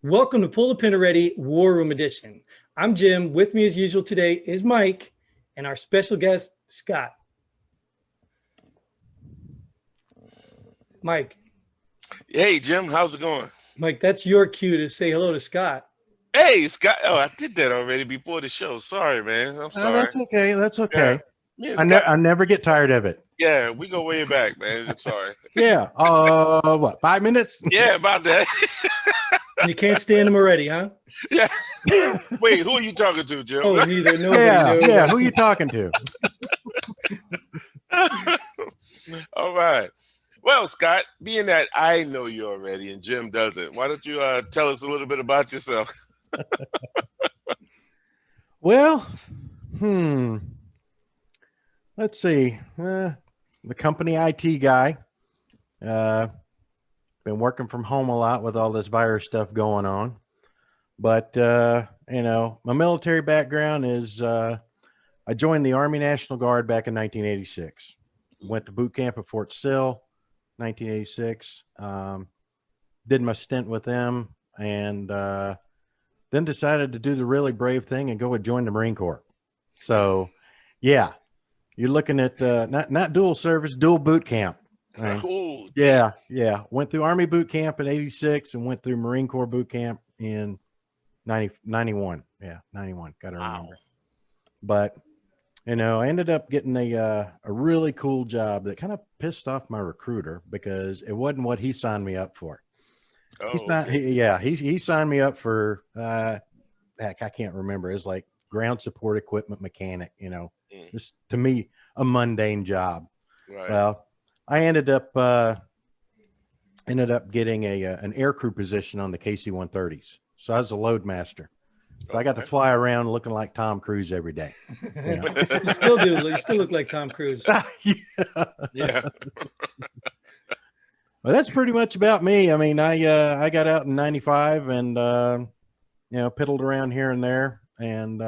Welcome to Pull the Pin Ready War Room Edition. I'm Jim. With me as usual today is Mike and our special guest, Scott. Mike. Hey, Jim. How's it going? Mike, that's your cue to say hello to Scott. Hey, Scott. Oh, I did that already before the show. Sorry, man. I'm sorry. That's okay. That's okay. Yeah. I never get tired of it. Yeah, we go way back, man. I'm sorry. Yeah. What, 5 minutes? Yeah, about that. You can't stand him already, huh? Yeah. Wait, who are you talking to, Jim? Oh, neither. Nobody knows. Yeah. Who are you talking to? All right. Well, Scott, being that I know you already and Jim doesn't, why don't you tell us a little bit about yourself? Well, let's see. The company IT guy. Been working from home a lot with all this virus stuff going on. But, my military background is I joined the Army National Guard back in 1986. Went to boot camp at Fort Sill, 1986. Did my stint with them and then decided to do the really brave thing and go and join the Marine Corps. So, yeah, you're looking at not dual service, dual boot camp. Right? Cool. Yeah. Went through Army boot camp in 86 and went through Marine Corps boot camp in 91. Yeah, 91. Got to remember. But, I ended up getting a really cool job that kind of pissed off my recruiter because it wasn't what he signed me up for. Oh, he signed me up for, heck, I can't remember. It's like ground support equipment mechanic, just to me, a mundane job. Right. Well, I ended up getting an air crew position on the KC-130s. So I was a load master. So I got to fly around looking like Tom Cruise every day. You still do. You still look like Tom Cruise. Yeah. Well, that's pretty much about me. I mean, I got out in 95 and, piddled around here and there and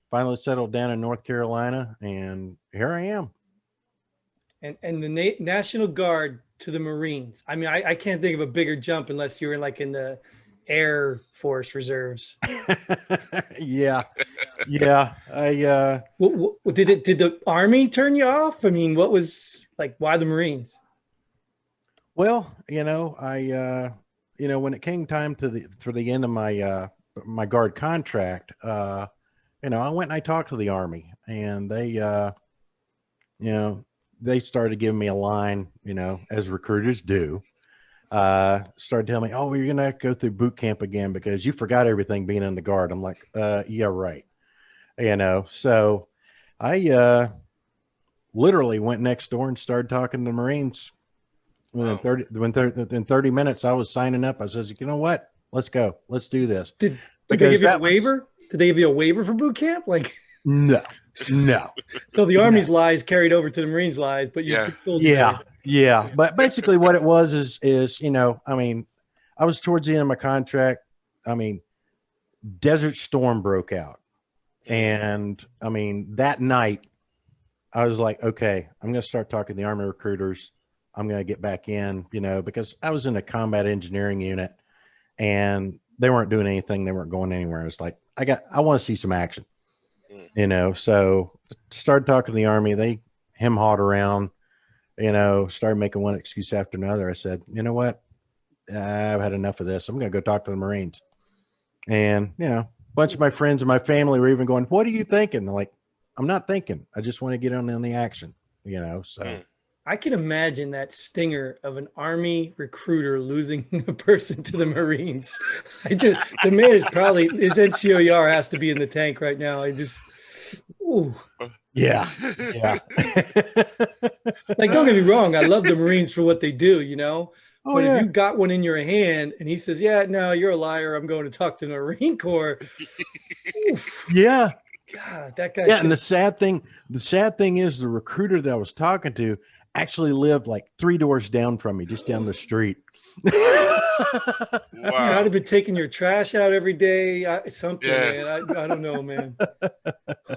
finally settled down in North Carolina. And here I am. And the National Guard to the Marines. I mean, I can't think of a bigger jump unless you were like in the Air Force Reserves. Yeah. Did the Army turn you off? I mean, what was like, why the Marines? Well, when it came time for the end of my my guard contract, I went and I talked to the Army and they started giving me a line, as recruiters do, started telling me, oh, you're going to have to go through boot camp again because you forgot everything being in the Guard. I'm like, yeah, right. So I literally went next door and started talking to the Marines. Within 30 minutes, I was signing up. I says, you know what? Let's go. Let's do this. Did they give you a waiver? Did they give you a waiver for boot camp? Like, no. So the Army's lies carried over to the Marines' lies, but yeah. But basically, what it was is I was towards the end of my contract. I mean, Desert Storm broke out, and that night, I was like, okay, I'm going to start talking to the Army recruiters. I'm going to get back in, because I was in a combat engineering unit, and they weren't doing anything. They weren't going anywhere. It's like I want to see some action. So started talking to the Army. They hem-hawed around, started making one excuse after another. I said, you know what? I've had enough of this. I'm going to go talk to the Marines. And, a bunch of my friends and my family were even going, what are you thinking? I'm like, I'm not thinking. I just want to get on in the action, so. I can imagine that stinger of an Army recruiter losing a person to the Marines. The man is probably, his NCOER has to be in the tank right now. Yeah. Like, don't get me wrong. I love the Marines for what they do, but if you got one in your hand and he says, yeah, no, you're a liar. I'm going to talk to the Marine Corps. Yeah. God, that guy. Yeah. And the sad thing is the recruiter that I was talking to actually lived like 3 doors down from me, just down the street. Wow. I'd have been taking your trash out every day. Man. I don't know, man.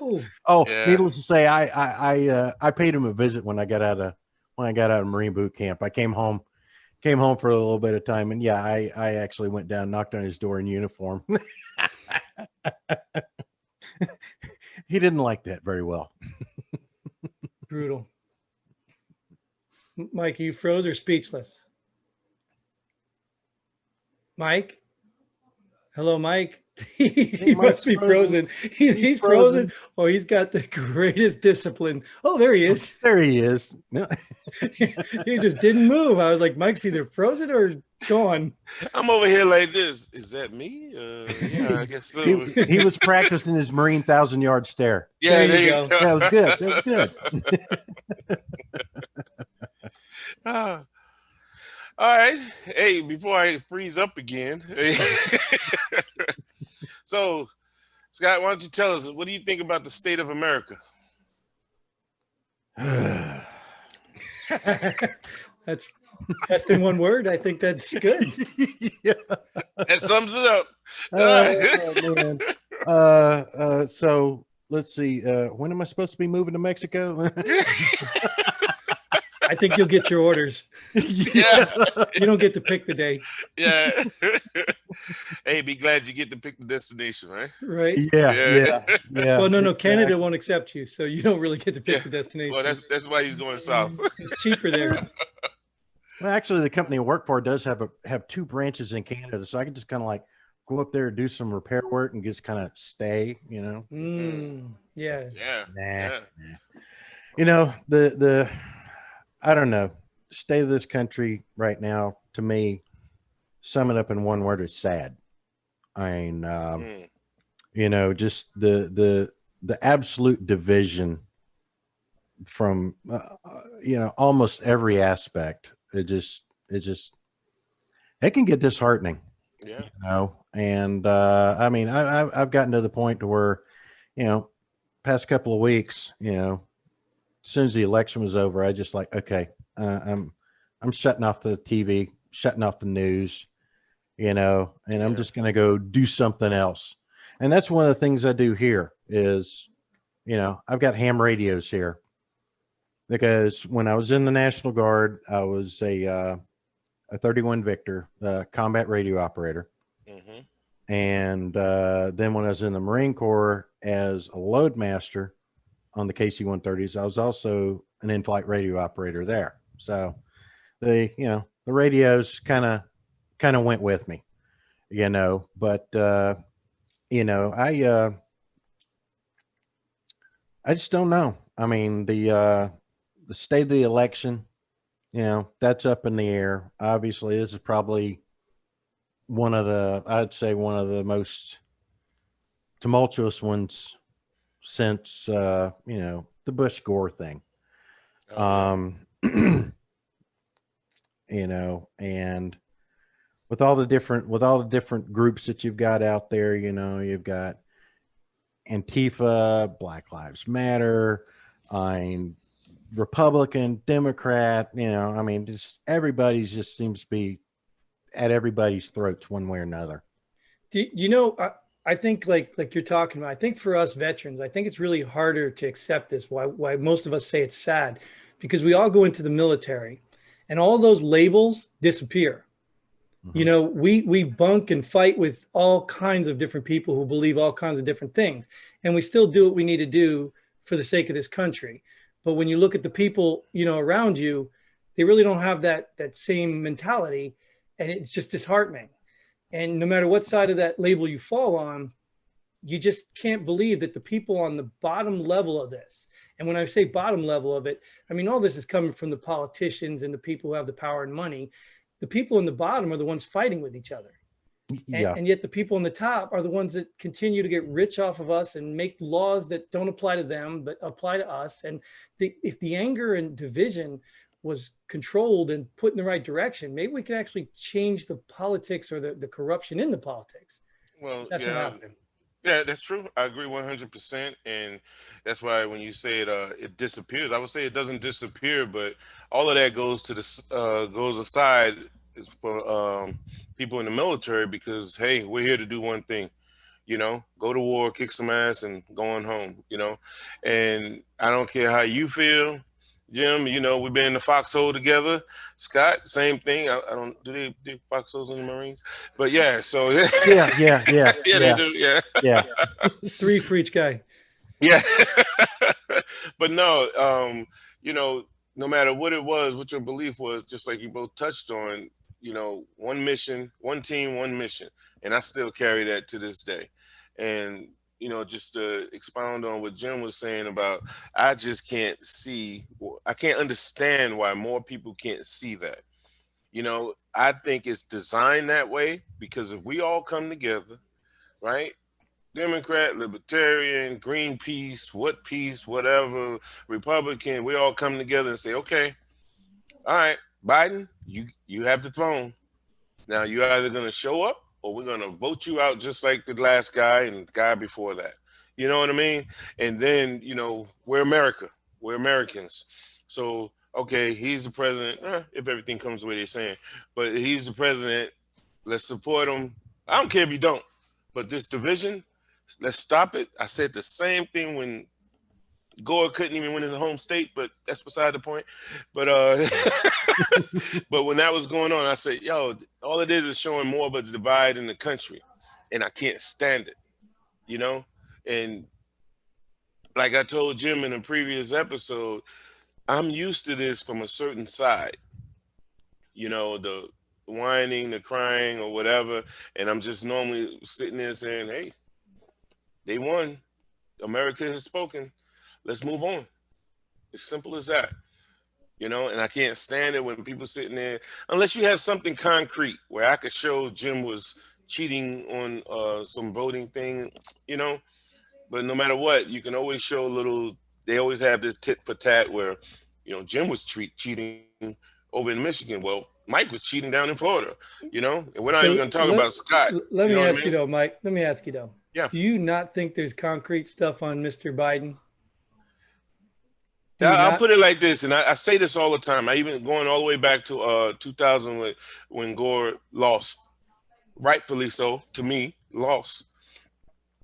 Needless to say, I paid him a visit when I got out of Marine boot camp. I came home came home for a little bit of time, and yeah, I actually went down, knocked on his door in uniform. He didn't like that very well. Brutal. Mike, are you froze or speechless? Mike? Hello, Mike. He Mike's must be frozen. He's frozen, or he's got the greatest discipline. Oh, there he is. There he is. No. He just didn't move. I was like, Mike's either frozen or gone. I'm over here like this. Is that me? Yeah, I guess so. He was practicing his Marine 1,000-yard stare. Yeah, There you go. That was good. That was good. Ah. All right. Hey, before I freeze up again. So, Scott, why don't you tell us, what do you think about the state of America? That's best in one word. I think that's good. Yeah. That sums it up. Oh, man. So let's see. When am I supposed to be moving to Mexico? I think you'll get your orders. Yeah. You don't get to pick the day. Yeah. Hey, be glad you get to pick the destination, right? Right? Yeah. Well, no, exactly. Canada won't accept you, so you don't really get to pick the destination. Well, that's why he's going south. It's cheaper there. Well, actually, the company I work for does have two branches in Canada, so I can just kind of like go up there, do some repair work, and just kind of stay. Yeah. Yeah. Nah. Yeah. You know, the I don't know, state of this country right now, to me, sum it up in one word, is sad. I mean, you know, just the absolute division from you know, almost every aspect. It can get disheartening. Yeah. You know, and I mean, I've gotten to the point to where, you know, past couple of weeks, you know, as soon as the election was over, I just like, okay, I'm shutting off the TV, shutting off the news, you know, and I'm just going to go do something else. And that's one of the things I do here is, you know, I've got ham radios here because when I was in the National Guard, I was a 31 Victor combat radio operator. Mm-hmm. And then when I was in the Marine Corps as a loadmaster on the KC-130s, I was also an in-flight radio operator there. So the radios kind of went with me, you know, but you know, I just don't know. I mean, the state of the election, you know, that's up in the air. Obviously, this is probably I'd say one of the most tumultuous ones since, you know, the Bush Gore thing. You know, and with all the different groups that you've got out there, you know, you've got Antifa, Black Lives Matter, I'm Republican, Democrat, you know, I mean, just everybody's just seems to be at everybody's throats one way or another. You know, I think like you're talking about, I think for us veterans, I think it's really harder to accept this. Why most of us say it's sad, because we all go into the military and all those labels disappear. You know, we bunk and fight with all kinds of different people who believe all kinds of different things. And we still do what we need to do for the sake of this country. But when you look at the people, you know, around you, they really don't have that same mentality. And it's just disheartening. And no matter what side of that label you fall on, you just can't believe that the people on the bottom level of this, and when I say bottom level of it, I mean, all this is coming from the politicians and the people who have the power and money. The people in the bottom are the ones fighting with each other. And yet the people on the top are the ones that continue to get rich off of us and make laws that don't apply to them, but apply to us. And if the anger and division was controlled and put in the right direction, maybe we could actually change the politics or the corruption in the politics. Well, That's not happening. Yeah, that's true. I agree 100%. And that's why when you say it disappears, I would say it doesn't disappear, but all of that goes to goes aside for people in the military, because, hey, we're here to do one thing, you know, go to war, kick some ass, and going home, you know. And I don't care how you feel. Jim, you know, we've been in the foxhole together. Scott, same thing. I don't do they do foxholes in the Marines, but yeah. So Yeah, yeah, yeah, yeah, they yeah, do. Yeah, yeah. 3 for each guy. yeah. But no, you know, no matter what it was, what your belief was, just like you both touched on, you know, one mission, one team, one mission, and I still carry that to this day. And you know, just to expound on what Jim was saying about, I just can't see, I can't understand why more people can't see that. You know, I think it's designed that way because if we all come together, right? Democrat, Libertarian, Greenpeace, what peace, whatever, Republican, we all come together and say, okay, all right, Biden, you have the throne. Now you're either gonna show up or we're gonna vote you out just like the last guy and the guy before that. You know what I mean? And then, you know, we're America. We're Americans. So okay, he's the president, if everything comes the way they're saying, but he's the president. Let's support him. I don't care if you don't, but this division, let's stop it. I said the same thing when Gore couldn't even win in the home state, but that's beside the point. But but when that was going on, I said, yo, all it is showing more of a divide in the country. And I can't stand it, you know? And like I told Jim in a previous episode, I'm used to this from a certain side, you know, the whining, the crying, or whatever. And I'm just normally sitting there saying, hey, they won. America has spoken. Let's move on. As simple as that. You know, and I can't stand it when people sitting there, unless you have something concrete where I could show Jim was cheating on some voting thing, you know. But no matter what, you can always show a little. They always have this tit for tat where, you know, Jim was cheating over in Michigan. Well, Mike was cheating down in Florida, you know. And we're not even going to talk about Scott. Let you me know ask what I you mean? though, Mike. Let me ask you though. Yeah. Do you not think there's concrete stuff on Mr. Biden? Do you I'll not? put it like this, and I say this all the time. I even going all the way back to 2000 when Gore lost, rightfully so, to me, lost.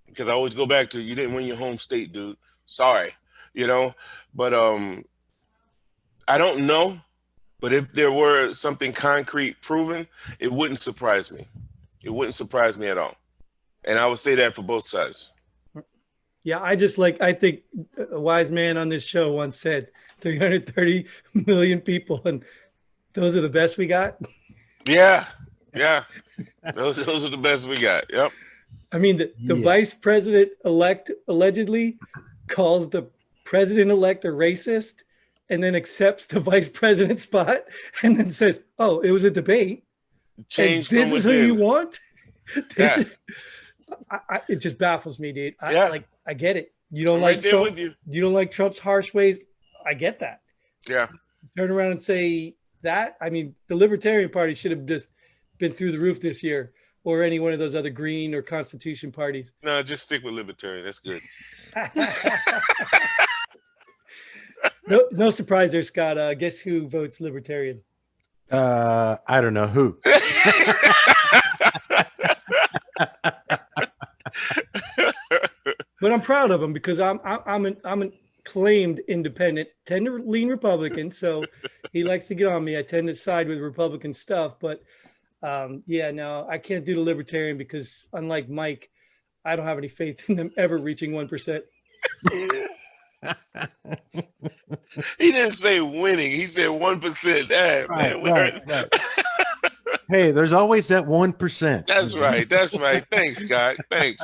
Because I always go back to you didn't win your home state, dude. Sorry, you know. But I don't know. But if there were something concrete proven, it wouldn't surprise me. It wouldn't surprise me at all. And I would say that for both sides. Yeah, I think a wise man on this show once said 330 million people, and those are the best we got. Yeah, yeah. Those are the best we got. Yep. I mean, the vice president elect allegedly calls the president elect a racist and then accepts the vice president spot and then says, oh, it was a debate. Change this from is who within. you want. Yeah. It just baffles me, dude. I get it. You don't I'm like right there Trump. with you. You don't like Trump's harsh ways. I get that. Yeah. Turn around and say that. I mean, the Libertarian Party should have just been through the roof this year, or any one of those other Green or Constitution parties. No, just stick with Libertarian. That's good. No surprise there, Scott. Guess who votes Libertarian? I don't know who. But I'm proud of him because I'm an claimed independent, tend to lean Republican. So he likes to get on me. I tend to side with Republican stuff, but yeah, no, I can't do the Libertarian because unlike Mike, I don't have any faith in them ever reaching 1%. He didn't say winning. He said 1%. Right. Hey, there's always that 1%. That's right. That's right. Thanks, Scott. Thanks.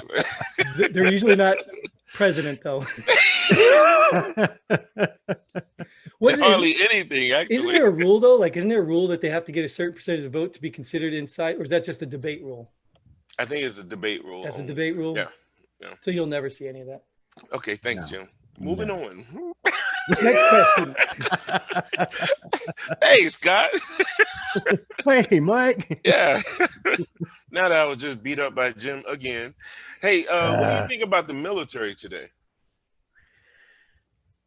They're usually not president, though. Hardly anything, actually. Isn't there a rule, though? Like, isn't there a rule that they have to get a certain percentage of vote to be considered inside? Or is that just a debate rule? I think it's a debate rule. That's a debate rule? Yeah. So you'll never see any of that. Okay, thanks, Jim. Moving on. Next question. Hey, Scott. Hey, Mike. Yeah. Now that I was just beat up by Jim again. What do you think about the military today?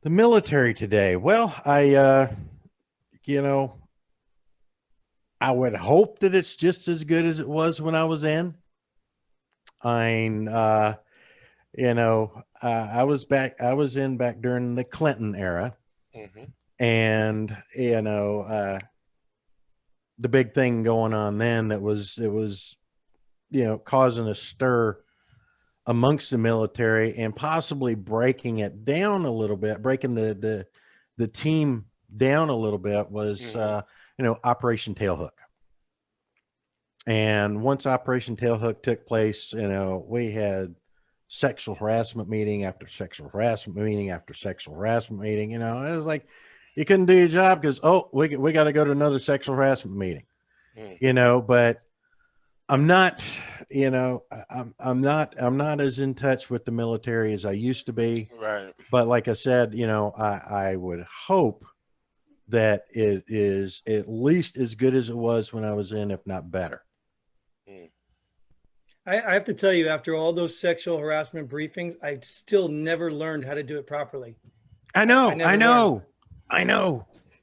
The military today. Well, I would hope that it's just as good as it was when I was in. I was in back during the Clinton era. Mm-hmm. And, the big thing going on then that was, causing a stir amongst the military and possibly breaking it down a little bit, breaking the team down a little bit was, Operation Tailhook. And once Operation Tailhook took place, we had sexual harassment meeting after sexual harassment meeting after sexual harassment meeting. It was like you couldn't do your job because we got to go to another sexual harassment meeting. But I'm not, I'm not as in touch with the military as I used to be. Right. But like I said, I would hope that it is at least as good as it was when I was in, if not better. I have to tell you, after all those sexual harassment briefings, I still never learned how to do it properly. I know.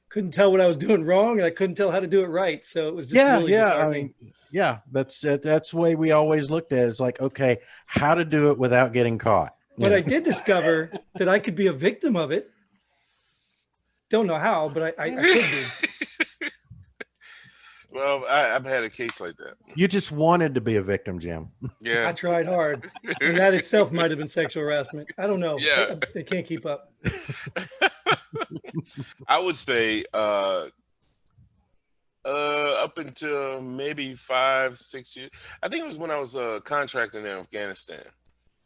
Couldn't tell what I was doing wrong, and I couldn't tell how to do it right. So it was just really disheartening. That's the way we always looked at it. It's like, okay, how to do it without getting caught. But I did discover that I could be a victim of it. Don't know how, but I could be. Well, I've had a case like that. You just wanted to be a victim, Jim. Yeah. I tried hard. And that itself might have been sexual harassment. I don't know. Yeah. They can't keep up. I would say up until maybe 5-6 years. I think it was when I was contracting in Afghanistan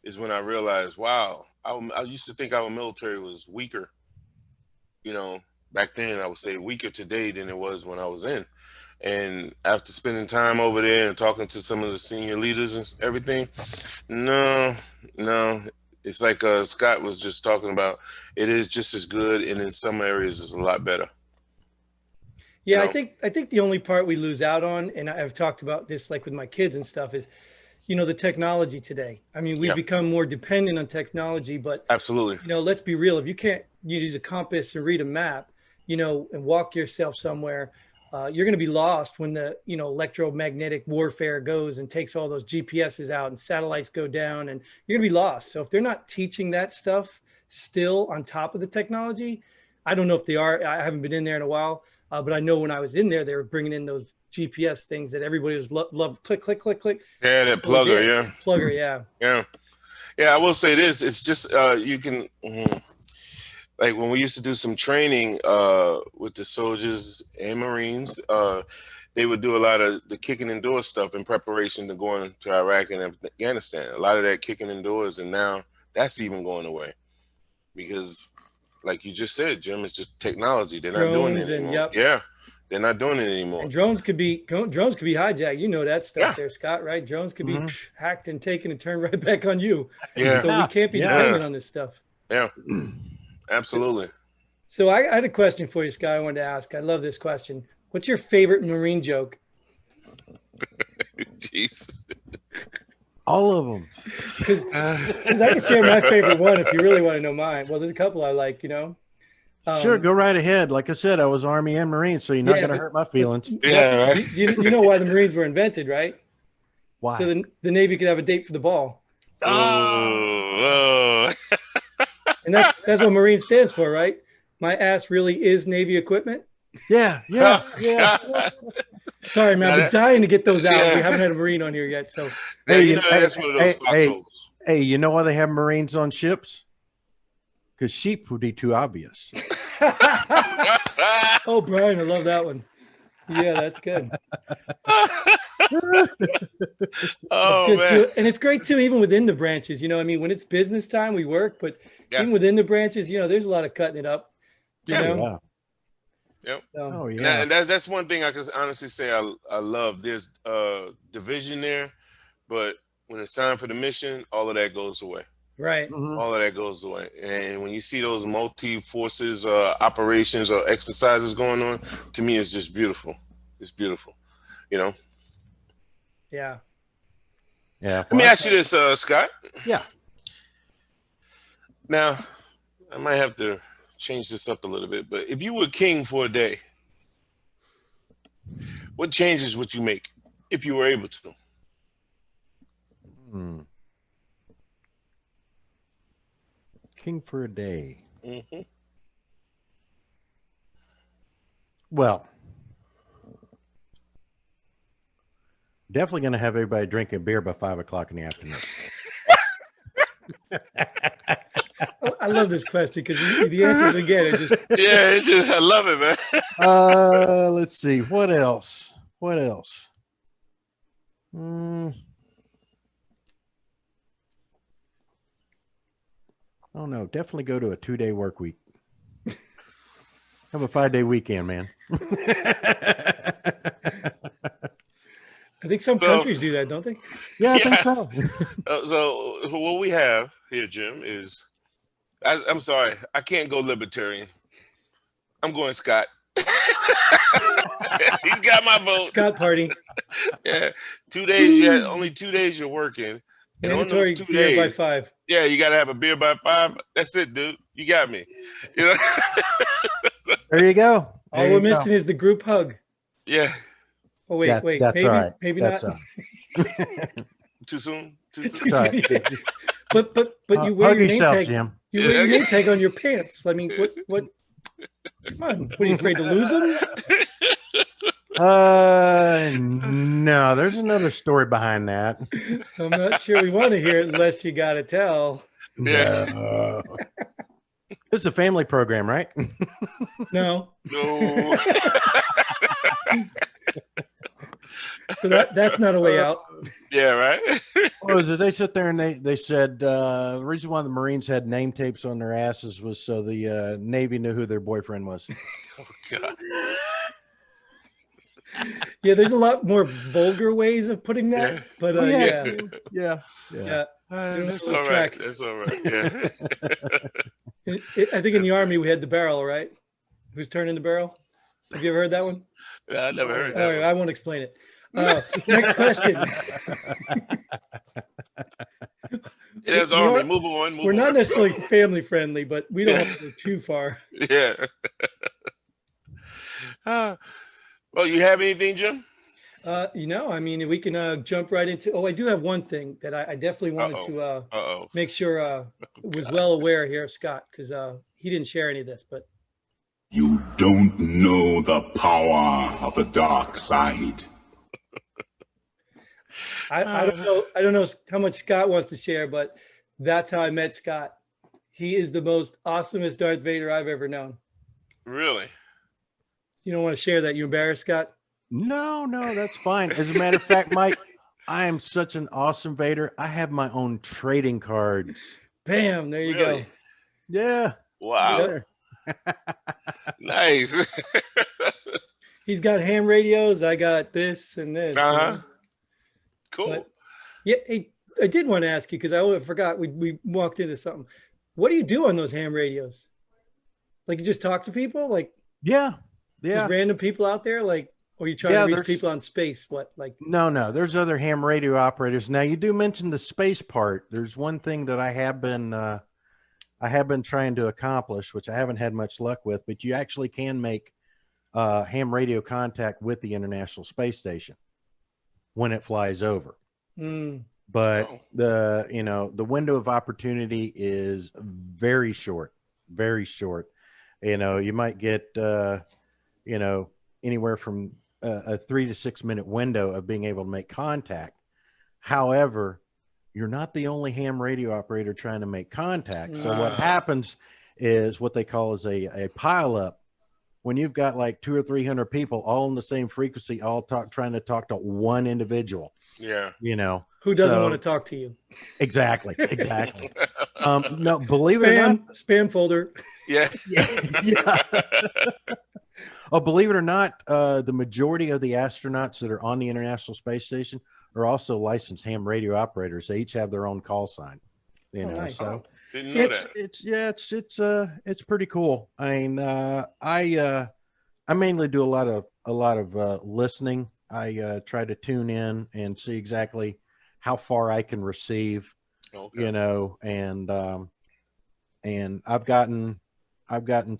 is when I realized, wow, I used to think our military was weaker. Back then I would say weaker today than it was when I was in. And after spending time over there and talking to some of the senior leaders and everything, no, it's like Scott was just talking about. It is just as good, and in some areas, it's a lot better. Yeah, I think the only part we lose out on, and I've talked about this like with my kids and stuff, is the technology today. I mean, we've become more dependent on technology, but absolutely, let's be real. If you can't use a compass and read a map, and walk yourself somewhere, you're going to be lost when the electromagnetic warfare goes and takes all those GPSs out and satellites go down, and you're going to be lost. So if they're not teaching that stuff still on top of the technology, I don't know if they are. I haven't been in there in a while, but I know when I was in there, they were bringing in those GPS things that everybody was love click click click click. Yeah, that plugger, plugger, yeah. I will say this: it's just you can. Like when we used to do some training with the soldiers and Marines, they would do a lot of the kicking indoors stuff in preparation to going to Iraq and Afghanistan. A lot of that kicking indoors, and now that's even going away because, like you just said, Jim, it's just technology. They're not doing it anymore. Yeah, they're not doing it anymore. And drones could be hijacked. That stuff there, Scott, right? Drones could be hacked and taken and turned right back on you. Yeah. So we can't be dependent on this stuff. Yeah. Absolutely. So I had a question for you, Scott. I wanted to ask. I love this question. What's your favorite Marine joke? Jeez. All of them. Because I can share my favorite one if you really want to know mine. Well, there's a couple I like, Sure, go right ahead. Like I said, I was Army and Marine, so you're not going to hurt my feelings. Yeah. Right. You know why the Marines were invented, right? Why? So the Navy could have a date for the ball. Oh. And that's what Marine stands for, right? My ass really is Navy equipment. Yeah. Sorry, man. I've been dying to get those out. Yeah. We haven't had a Marine on here yet. So that's one of those foxholes. Hey, you know why they have Marines on ships? Because sheep would be too obvious. Oh, Brian, I love that one. Yeah, that's good. Oh, good man. too. And it's great too, even within the branches. When it's business time, we work, but even within the branches, there's a lot of cutting it up. Yeah. Yep. Oh yeah. And that's one thing I can honestly say I love. There's division there, but when it's time for the mission, all of that goes away. Right. Mm-hmm. All of that goes away. And when you see those multi-forces operations or exercises going on, to me, it's just beautiful. It's beautiful, Yeah. Yeah. Let me ask you this, Scott. Yeah. Now, I might have to change this up a little bit, but if you were king for a day, what changes would you make if you were able to? King for a day. Mm-hmm. Well, definitely going to have everybody drinking beer by 5 o'clock in the afternoon. I love this question because the answers again are just Yeah, I love it, man. Let's see. What else? Oh no, definitely go to a 2-day work week. Have a 5-day weekend, man. I think some countries do that, don't they? Yeah, I think so. So what we have here, Jim, is I'm sorry, I can't go libertarian. I'm going Scott. He's got my vote. Scott party. Yeah, 2 days. You had only 2 days you're working, and on Mandatory those 2 beer by days, 5. yeah, you gotta have a beer by 5. That's it, dude. You got me. You know. There you go. All we're missing is the group hug. Yeah. Oh wait, wait. That's maybe, all right. maybe that's not. All right. Too soon. Sorry. But you wear hug your name yourself, tag. Jim. You wear your name tag on your pants. I mean, what? Come on. What, are you afraid to lose them? No. There's another story behind that. I'm not sure we want to hear it unless you got to tell. Yeah. No. This is a family program, right? No. No. So that's not a way out. Yeah, right. What was it? They sit there and they said the reason why the Marines had name tapes on their asses was so the Navy knew who their boyfriend was. Oh God. Yeah, there's a lot more vulgar ways of putting that, but Yeah. That's all right. That's all right. Yeah. I think in the Army we had the barrel, right? Who's turning the barrel? Have you ever heard that one? I never heard that. All right, I won't explain it. Next question. It's Army. Move on. We're not necessarily family friendly, but we don't want to go too far. Yeah. Well, you have anything, Jim? I mean, we can jump right into. Oh, I do have one thing that I definitely wanted to make sure was well aware here of Scott, because he didn't share any of this. But you don't know the power of the dark side. I don't know. I don't know how much Scott wants to share, but that's how I met Scott. He is the most awesomest Darth Vader I've ever known. Really? You don't want to share that? You embarrassed, Scott? No, that's fine. As a matter of fact, Mike, I am such an awesome Vader. I have my own trading cards. Bam! There you go. Yeah. Wow. Nice. He's got ham radios. I got this and this. Cool. But, yeah, hey, I did want to ask you because I forgot we walked into something. What do you do on those ham radios? Like you just talk to people, like yeah, just random people out there, like, or you trying to reach people on space? What, like? No. There's other ham radio operators. Now you do mention the space part. There's one thing that I have been trying to accomplish, which I haven't had much luck with, but you actually can make ham radio contact with the International Space Station when it flies over. But the window of opportunity is very short. You might get anywhere from a 3 to 6 minute window of being able to make contact. However, you're not the only ham radio operator trying to make contact. So what happens is what they call is a pile up. When you've got like 200 or 300 people all in the same frequency, all trying to talk to one individual. Yeah. Who doesn't want to talk to you? Exactly. No, believe it or not, spam folder. Yeah. Oh, believe it or not, the majority of the astronauts that are on the International Space Station are also licensed ham radio operators. They each have their own call sign. Nice. So didn't know that. it's pretty cool. I mean, I mainly do a lot of listening. I try to tune in and see exactly how far I can receive. Okay. And I've gotten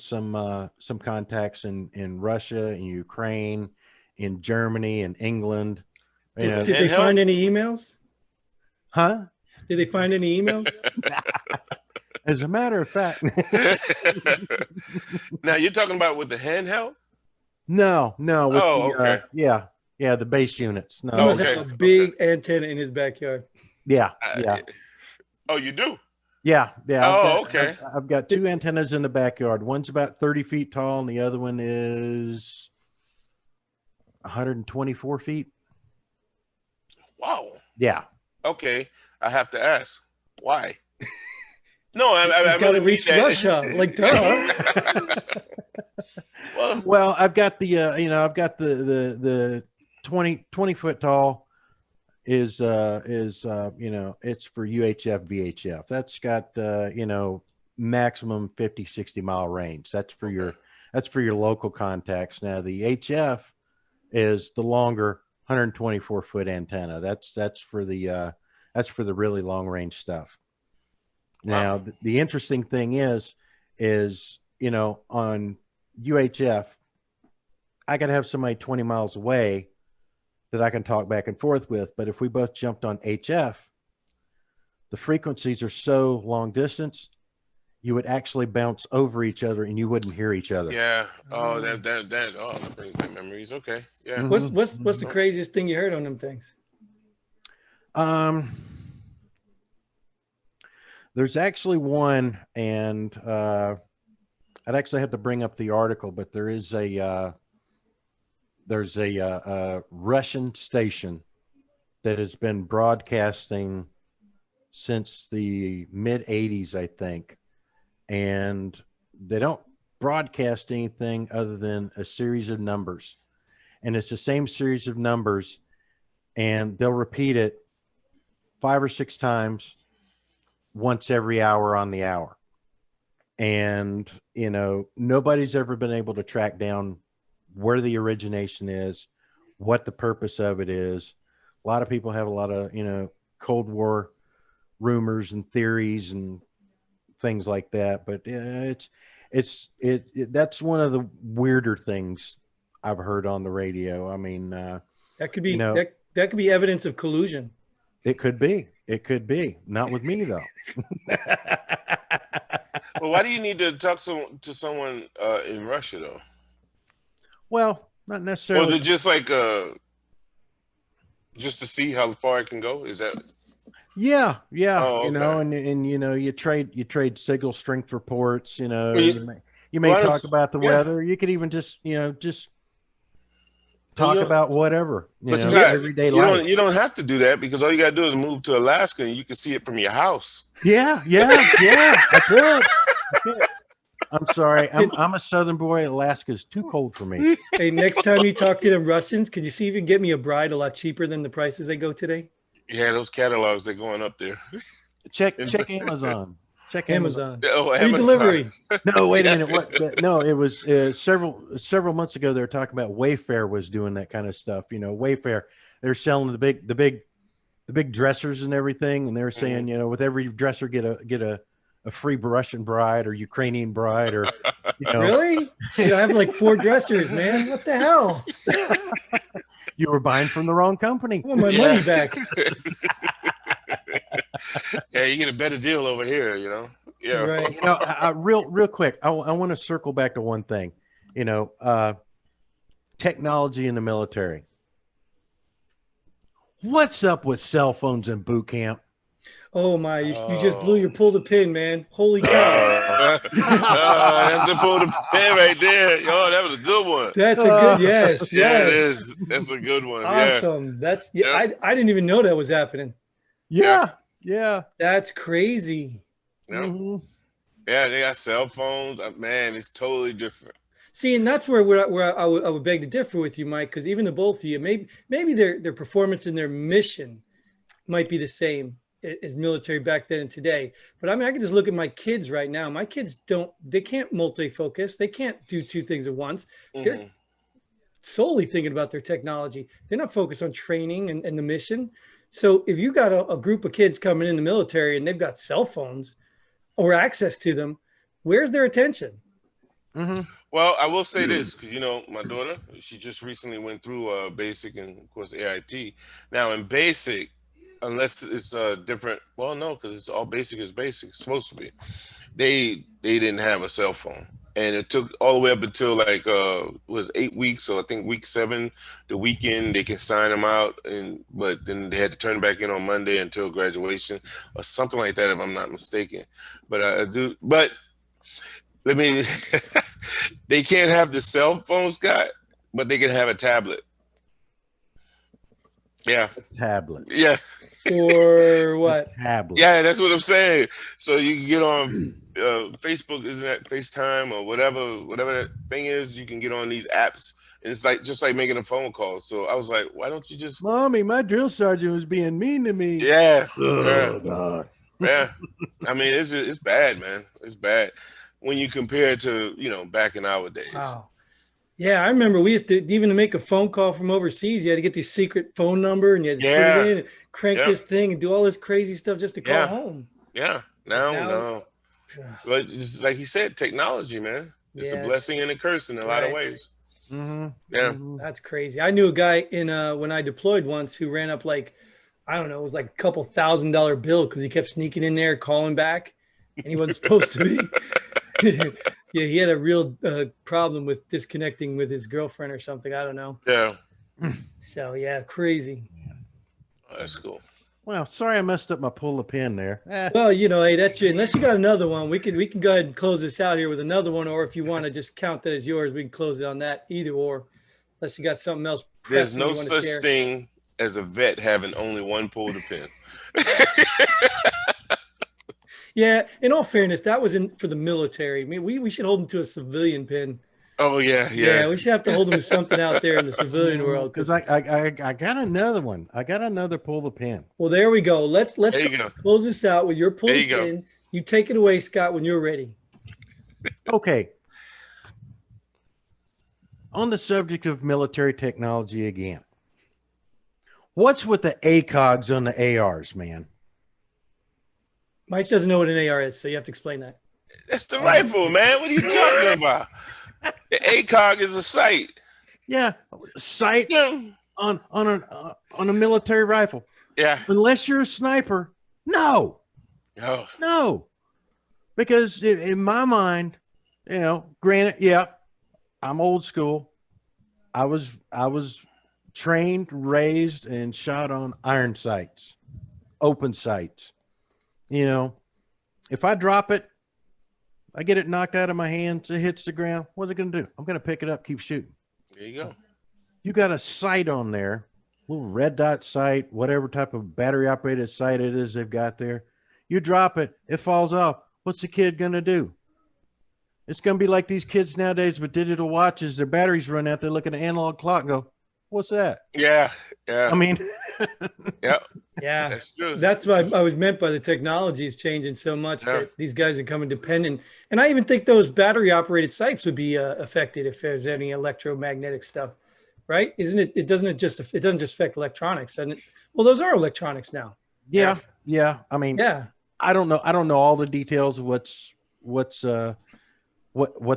some contacts in Russia, in Ukraine, in Germany, and England. Did they find any emails? Huh? Did they find any emails? As a matter of fact. Now you're talking about with the handheld? No, with Oh, the okay. yeah, the base units. He Oh, No, must okay. have a big antenna in his backyard. yeah, Uh, oh, you do? yeah. Oh, okay. I've got two antennas in the backyard. One's about 30 feet tall, and the other one is 124 feet. Wow. Yeah. Okay. I have to ask, why? No, He's I got to really mean reach that. Russia. Like, duh. Well, Well, I've got the I've got the 20 foot tall is it's for UHF VHF. That's got maximum 50 60 mile range. That's for your local contacts. Now the HF is the longer 124 foot antenna. That's for the really long range stuff. Now wow. the interesting thing is on UHF, I got to have somebody 20 miles away that I can talk back and forth with. But if we both jumped on HF, the frequencies are so long distance, you would actually bounce over each other and you wouldn't hear each other. Yeah. Oh, that brings back memories. Okay. Yeah. Mhm. What's the craziest thing you heard on them things? There's actually one, and I'd actually have to bring up the article, but there's a Russian station that has been broadcasting since the mid 80s, I think. And they don't broadcast anything other than a series of numbers. And it's the same series of numbers, and they'll repeat it 5 or 6 times once every hour on the hour. And, nobody's ever been able to track down where the origination is, what the purpose of it is. A lot of people have a lot of, Cold War rumors and theories and things like that. But that's one of the weirder things I've heard on the radio. I mean, That could be that could be evidence of collusion. it could be. Not with me though. Well, why do you need to talk to someone in Russia though? Well, not Or necessarily. is it just like just to see how far it can go? Is that? Yeah. Oh, okay. And you trade signal strength reports. Well, You may why don't- talk about the yeah. weather. You could even just talk you know- about whatever. But Scott, Everyday life. you don't have to do that because all you gotta do is move to Alaska and you can see it from your house. Yeah. I could. I'm sorry. I'm a Southern boy. Alaska's too cold for me. Hey, next time you talk to them Russians, can you see if you can get me a bride a lot cheaper than the prices they go today? Yeah, those catalogs, they're going up there. Check Amazon. Check Amazon. Amazon. Oh, Free Amazon. delivery. No, wait a minute. What? No, it was several months ago. They were talking about Wayfair was doing that kind of stuff. Wayfair. They're selling the big dressers and everything, and they're saying, with every dresser get a free Russian bride or Ukrainian bride or Really? I have like 4 dressers, man. What the hell? you were buying from the wrong company. I want my money back. Yeah, you get a better deal over here, Yeah. Right. Real quick, I want to circle back to one thing. Technology in the military. What's up with cell phones in boot camp? Oh my! You just pulled a pin, man. Holy cow! That's the pull the pin right there. Yo, that was a good one. That's a good yes. Yeah, it Yes. is. That's a good one. Awesome. That's Yep. I didn't even know that was happening. Yeah. That's crazy. Yeah. Mhm. Yeah, they got cell phones. Man, it's totally different. See, and that's where I would beg to differ with you, Mike, because even the both of you, maybe their performance and their mission might be the same as military back then and today. But I mean, I can just look at my kids right now. My kids they can't multi-focus. They can't do 2 things at once. They're solely thinking about their technology. They're not focused on training and the mission. So if you got a group of kids coming in the military and they've got cell phones or access to them, where's their attention? Mm-hmm. Well, I will say this because my daughter, she just recently went through basic and of course AIT. Now in basic, unless it's different, well, no, because it's all basic is basic. It's supposed to be. They didn't have a cell phone. and it took all the way up until like was 8 weeks. So I think week 7, the weekend they can sign them out, but then they had to turn it back in on Monday until graduation or something like that, if I'm not mistaken. But I do. But let me. They can't have the cell phone, Scott, but they can have a tablet. Yeah. Tablet. Yeah. Or what? Tablet. Yeah, that's what I'm saying. So you can get on Facebook, isn't that FaceTime or whatever that thing is? You can get on these apps, and it's like just like making a phone call. So I was like, why don't you just? Mommy, my drill sergeant was being mean to me. Yeah, Oh, God. yeah. I mean, it's bad, man. It's bad when you compare it to back in our days. Wow. Yeah, I remember we used to, even to make a phone call from overseas, you had to get this secret phone number and you had to put it in and crank this thing and do all this crazy stuff just to call home. Yeah. Now. But it's like he said, technology, man. It's a blessing and a curse in a lot of ways. Mm-hmm. Yeah. Mm-hmm. That's crazy. I knew a guy in when I deployed once who ran up like, I don't know, it was like a couple $1,000 bill because he kept sneaking in there, calling back, and he wasn't supposed to be. Yeah, he had a real problem with disconnecting with his girlfriend or something. I don't know. Yeah. So yeah, crazy. Oh, that's cool. Well, sorry I messed up my pull the pin there. Well, hey, that's you. Unless you got another one, we can go ahead and close this out here with another one, or if you want to just count that as yours, we can close it on that. Either or, unless you got something else. There's no such thing as a vet having only one pull the pin. Yeah, in all fairness, that was for the military. I mean, we should hold them to a civilian pin. Oh yeah. Yeah, we should have to hold them to something out there in the civilian world. Because I got another one. I got another pull the pin. Well, there we go. Let's go. close this out with your pull the pin. You take it away, Scott, when you're ready. Okay. On the subject of military technology again. What's with the ACOGs on the ARs, man? Mike doesn't know what an AR is, so you have to explain that. That's the rifle, man. What are you talking about? The ACOG is a sight. Yeah, sights on a military rifle. Yeah. Unless you're a sniper, no. Because in my mind, granted, yeah, I'm old school. I was trained, raised, and shot on iron sights, open sights. If I drop it, I get it knocked out of my hands, it hits the ground. What's it going to do? I'm going to pick it up, keep shooting. There you go. You got a sight on there, little red dot sight, whatever type of battery operated sight it is they've got there. You drop it, it falls off. What's the kid going to do? It's going to be like these kids nowadays with digital watches. Their batteries run out. They look at an analog clock and go, what's that? Yeah. I mean, yeah. That's true. That's what I was meant by the technology is changing so much that these guys are becoming dependent. And I even think those battery operated sights would be affected if there's any electromagnetic stuff, right? Isn't it? It doesn't just affect electronics, doesn't it? Well, those are electronics now. Yeah. I mean, I don't know all the details of what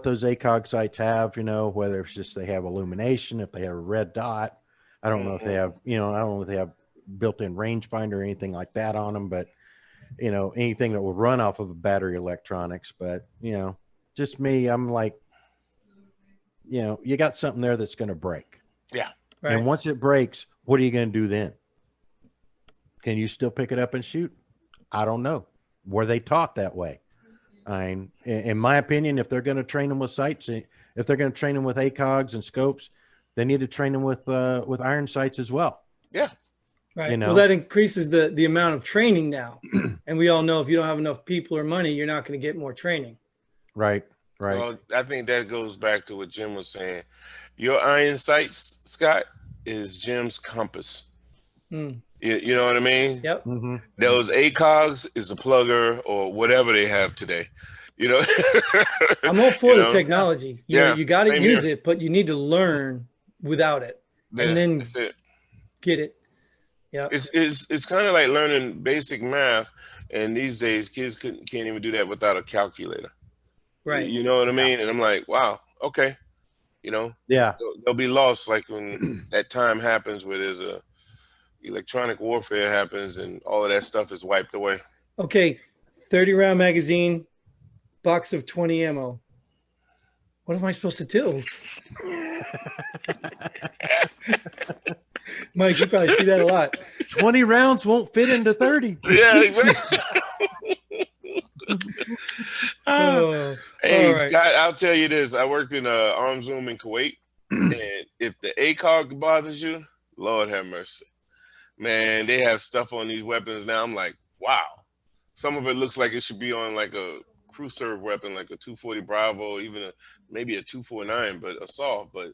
those ACOG sites have, whether it's just they have illumination, if they have a red dot. I don't know if they have, I don't know if they have built-in rangefinder or anything like that on them, but anything that will run off of a battery electronics. But just me, I'm like, you got something there that's going to break. Yeah. Right. And once it breaks, what are you going to do then? Can you still pick it up and shoot? I don't know. Were they taught that way? In my opinion, if they're going to train them with sights, if they're going to train them with ACOGs and scopes, they need to train them with iron sights as well. Yeah. Right. Well, that increases the amount of training now. And we all know if you don't have enough people or money, you're not going to get more training. Right. Well, I think that goes back to what Jim was saying. Your iron sights, Scott, is Jim's compass. You know what I mean? Yep. Mm-hmm. Those ACOGs is a plugger or whatever they have today. I'm all for the technology. You got to use here. it, but you need to learn without it, and then get it. Yeah, it's kind of like learning basic math, and these days kids can't even do that without a calculator. Right. You know what I mean? And I'm like, wow, okay. They'll be lost like when that time happens where there's a electronic warfare happens and all of that stuff is wiped away. Okay, 30 round magazine, box of 20 ammo. What am I supposed to do? Mike, you probably see that a lot. 20 rounds won't fit into 30. Yeah, exactly. Oh, Hey, all right. Scott, I'll tell you this. I worked in a arms room in Kuwait, and if the ACOG bothers you, Lord have mercy. Man, they have stuff on these weapons now. I'm like, wow. Some of it looks like it should be on like a crew serve weapon, like a 240 Bravo, even maybe a 249, but assault. But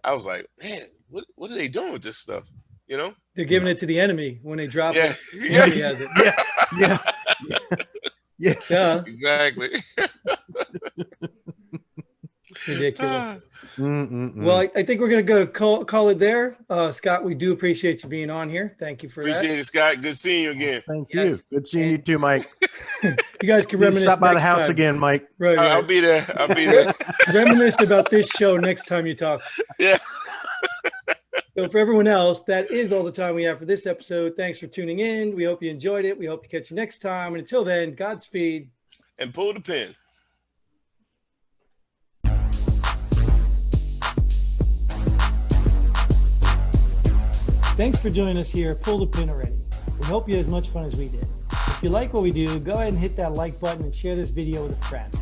I was like, man, what are they doing with this stuff? You know? They're giving it to the enemy when they drop Yeah, it. The enemy has it. Yeah. exactly. Ridiculous. Mm-mm-mm. Well, I think we're going to go call it there. Scott, we do appreciate you being on here. Thank you for Appreciate it, Scott. Good seeing you again. Thank Yes. you. Good seeing you too, Mike. that. You guys can You reminisce. stop by the next house time. again, Mike. Right. I'll be there. I'll be there. Reminisce about this show next time you talk. Yeah. So for everyone else, that is all the time we have for this episode. Thanks for tuning in. We hope you enjoyed it. We hope to catch you next time. And until then, Godspeed. And pull the pin. Thanks for joining us here at Pull the Pin Already. We hope you had as much fun as we did. If you like what we do, go ahead and hit that like button and share this video with a friend.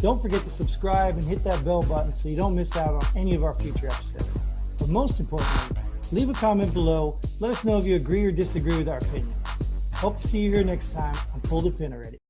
Don't forget to subscribe and hit that bell button so you don't miss out on any of our future episodes. But most importantly, leave a comment below. Let us know if you agree or disagree with our opinions. Hope to see you here next time on Pull the Pin Already.